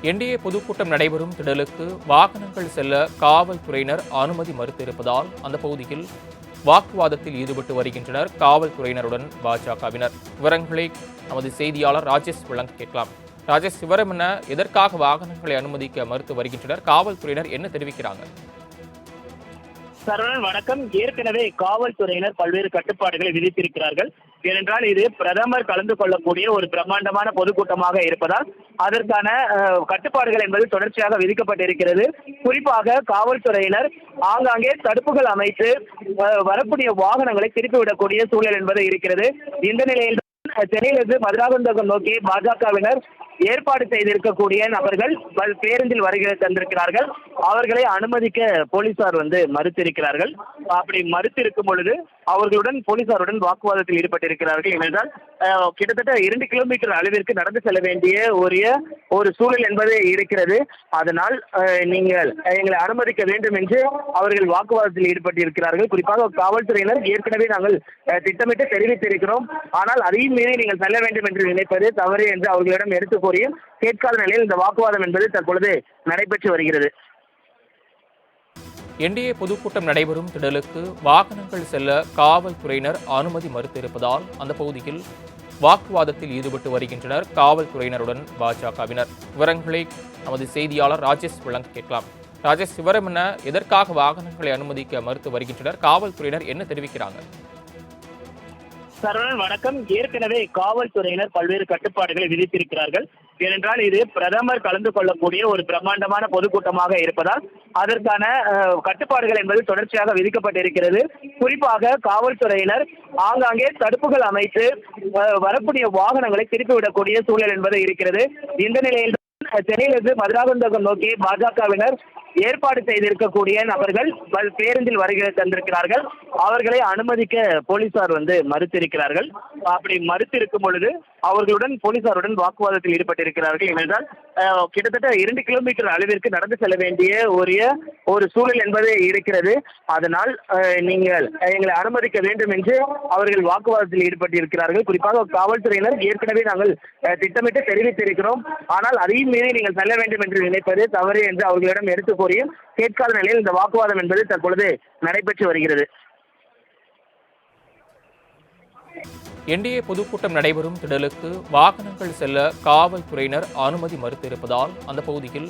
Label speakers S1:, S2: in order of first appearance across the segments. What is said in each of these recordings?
S1: NDA பொதுக்கூட்டம் நடைபெறும் திடலுக்கு வாகனங்கள் செல்ல காவல்துறையினர் அனுமதி மறுத்திருப்பதால் அந்த பகுதியில் வாக்குவாதத்தில் ஈடுபட்டு வருகின்றனர் காவல்துறையினருடன் பாஜகவினர். விவரங்களை நமது செய்தியாளர் ராஜேஷ் வழங்க கேட்கலாம். ராஜேஷ், விவரம் என்ன? எதற்காக வாகனங்களை அனுமதிக்க மறுத்து வருகின்றனர்? காவல்துறையினர் என்ன தெரிவிக்கிறாங்க?
S2: சரவணன் வணக்கம். ஏற்கனவே காவல்துறையினர் பல்வேறு கட்டுப்பாடுகளை விதித்திருக்கிறார்கள். ஏனென்றால் இது பிரதமர் கலந்து கொள்ளக்கூடிய ஒரு பிரம்மாண்டமான பொதுக்கூட்டமாக இருப்பதால் அதற்கான கட்டுப்பாடுகள் என்பது தொடர்ச்சியாக விதிக்கப்பட்டிருக்கிறது. குறிப்பாக காவல்துறையினர் ஆங்காங்கே தடுப்புகள் அமைத்து வரக்கூடிய வாகனங்களை திருப்பிவிடக்கூடிய சூழல் என்பது இருக்கிறது. இந்த நிலையில் சென்னையிலிருந்து மதுராந்தகம் நோக்கி பாஜகவினர் ஏற்பாடு செய்திருக்கக்கூடிய நபர்கள் பேருந்தில் வருகை தந்திருக்கிறார்கள். அவர்களை அனுமதிக்க போலீசார் மறுத்திருக்கிறார்கள். அப்படி மறுத்திருக்கும் பொழுது அவர்களுடன் போலீசாருடன் வாக்குவாதத்தில் ஈடுபட்டிருக்கிறார்கள். ஏனென்றால் கிட்டத்தட்ட 2 கிலோமீட்டர் அளவிற்கு நடந்து செல்ல வேண்டிய ஒரு சூழல் என்பது இருக்கிறது. அதனால் நீங்கள் எங்களை அனுமதிக்க வேண்டும் என்று அவர்கள் வாக்குவாதத்தில் ஈடுபட்டிருக்கிறார்கள். குறிப்பாக காவல்துறையினர் ஏற்கனவே நாங்கள் திட்டமிட்டு தெரிவித்திருக்கிறோம், ஆனால் அதையும் மீறி நீங்கள் செல்ல வேண்டும் என்று நினைப்பது தவறு என்று அவர்களிடம் எடுத்து கூறியும் கேட்காத நிலையில் இந்த வாக்குவாதம் என்பது தற்பொழுது நடைபெற்று வருகிறது.
S1: என்டிஏ பொதுக்கூட்டம் நடைபெறும் திடலுக்கு வாகனங்கள் செல்ல காவல்துறையினர் அனுமதி மறுத்திருப்பதால் அந்த பகுதியில் வாக்குவாதத்தில் ஈடுபட்டு வருகின்றனர் காவல்துறையினருடன் பாஜகவினர். விவரங்களை நமது செய்தியாளர் ராஜேஷ் வழங்க கேட்கலாம். ராஜேஷ், விவரம் என்ன? எதற்காக வாகனங்களை அனுமதிக்க மறுத்து வருகின்றனர்? காவல்துறையினர் என்ன தெரிவிக்கிறாங்க?
S2: சரவணன் வணக்கம். ஏற்கனவே காவல்துறையினர் பல்வேறு கட்டுப்பாடுகளை விதித்திருக்கிறார்கள். ஏனென்றால் இது பிரதமர் கலந்து கொள்ளக்கூடிய ஒரு பிரம்மாண்டமான பொதுக்கூட்டமாக இருப்பதால் அதற்கான கட்டுப்பாடுகள் என்பது தொடர்ச்சியாக விதிக்கப்பட்டிருக்கிறது. குறிப்பாக காவல்துறையினர் ஆங்காங்கே தடுப்புகள் அமைத்து வரக்கூடிய வாகனங்களை திருப்பிவிடக்கூடிய சூழல் என்பது இருக்கிறது. இந்த நிலையில் சென்னையிலிருந்து மதுராந்தகம் நோக்கி பாஜகவினர் ஏற்பாடு செய்திருக்கக்கூடிய நபர்கள் பேருந்தில் வருகை தந்திருக்கிறார்கள். அவர்களை அனுமதிக்க போலீசார் மறுத்திருக்கிறார்கள். அப்படி மறுத்திருக்கும் பொழுது அவர்களுடன் போலீசாருடன் வாக்குவாதத்தில் ஈடுபட்டிருக்கிறார்கள். ஏனென்றால் கிட்டத்தட்ட 2 கிலோமீட்டர் அளவிற்கு நடந்து செல்ல வேண்டிய ஒரு சூழல் என்பது இருக்கிறது. அதனால் நீங்கள் எங்களை அனுமதிக்க வேண்டும் என்று அவர்கள் வாக்குவாதத்தில் ஈடுபட்டிருக்கிறார்கள். குறிப்பாக காவல்துறையினர் ஏற்கனவே நாங்கள் திட்டமிட்டு தெரிவித்திருக்கிறோம், ஆனால் அதையும் மீறி நீங்கள் செல்ல வேண்டும் என்று நினைப்பது தவறு என்று அவர்களிடம் எடுத்து கூறியும் கேட்காத நிலையில் இந்த வாக்குவாதம் என்பது தற்பொழுது நடைபெற்று வருகிறது.
S1: என்டிஏ பொதுக்கூட்டம் நடைபெறும் திடலுக்கு வாகனங்கள் செல்ல காவல்துறையினர் அனுமதி மறுத்திருப்பதால் அந்த பகுதியில்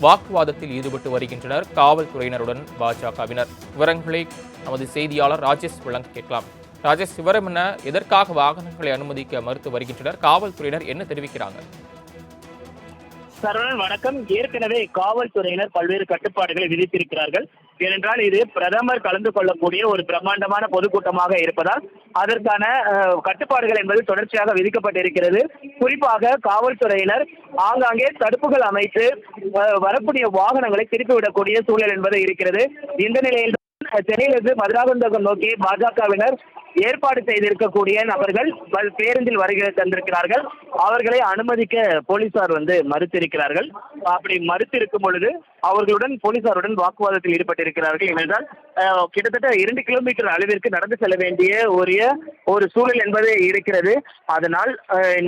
S1: வாக்குவாதத்தில் ஈடுபட்டு வருகின்றனர் காவல்துறையினருடன் பாஜகவினர். விவரங்களை நமது செய்தியாளர் ராஜேஷ் வழங்க கேட்கலாம். ராஜேஷ், விவரம் என்ன? எதற்காக வாகனங்களை அனுமதிக்க மறுத்து வருகின்றனர்? காவல்துறையினர் என்ன தெரிவிக்கிறாங்க?
S2: சரவணன் வணக்கம். ஏற்கனவே காவல்துறையினர் பல்வேறு கட்டுப்பாடுகளை விதித்திருக்கிறார்கள். ஏனென்றால் இது பிரதமர் கலந்து கொள்ளக்கூடிய ஒரு பிரம்மாண்டமான பொதுக்கூட்டமாக இருப்பதால் அதற்கான கட்டுப்பாடுகள் என்பது தொடர்ச்சியாக விதிக்கப்பட்டிருக்கிறது. குறிப்பாக காவல்துறையினர் ஆங்காங்கே தடுப்புகள் அமைத்து வரக்கூடிய வாகனங்களை திருப்பிவிடக்கூடிய சூழல் என்பது இருக்கிறது. இந்த நிலையில் சென்னையிலிருந்து மதுராந்தகம் நோக்கி பாஜகவினர் ஏற்பாடு செய்திருக்கக்கூடிய நபர்கள் பேருந்தில் வருகை தந்திருக்கிறார்கள். அவர்களை அனுமதிக்க போலீசார் மறுத்திருக்கிறார்கள். அப்படி மறுத்திருக்கும் பொழுது அவர்களுடன் போலீசாருடன் வாக்குவாதத்தில் ஈடுபட்டிருக்கிறார்கள். ஏனென்றால் கிட்டத்தட்ட 2 கிலோமீட்டர் அளவிற்கு நடந்து செல்ல வேண்டிய ஒரு சூழல் என்பது இருக்கிறது. அதனால்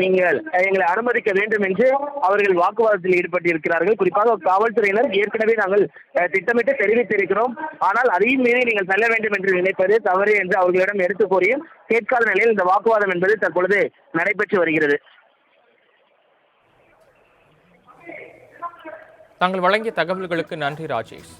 S2: நீங்கள் எங்களை அனுமதிக்க வேண்டும் என்று அவர்கள் வாக்குவாதத்தில் ஈடுபட்டிருக்கிறார்கள். குறிப்பாக காவல்துறையினர் ஏற்கனவே நாங்கள் திட்டமிட்டு தெரிவித்திருக்கிறோம், ஆனால் அதையும் மீறி நீங்கள் செல்ல வேண்டும் என்று நினைப்பது தவறு என்று அவர்களிடம் எடுத்து கூறியும் கேட்காத நிலையில் இந்த வாக்குவாதம் என்பது தற்பொழுது நடைபெற்று வருகிறது.
S1: தாங்கள் வழங்கிய தகவல்களுக்கு நன்றி ராஜேஷ்.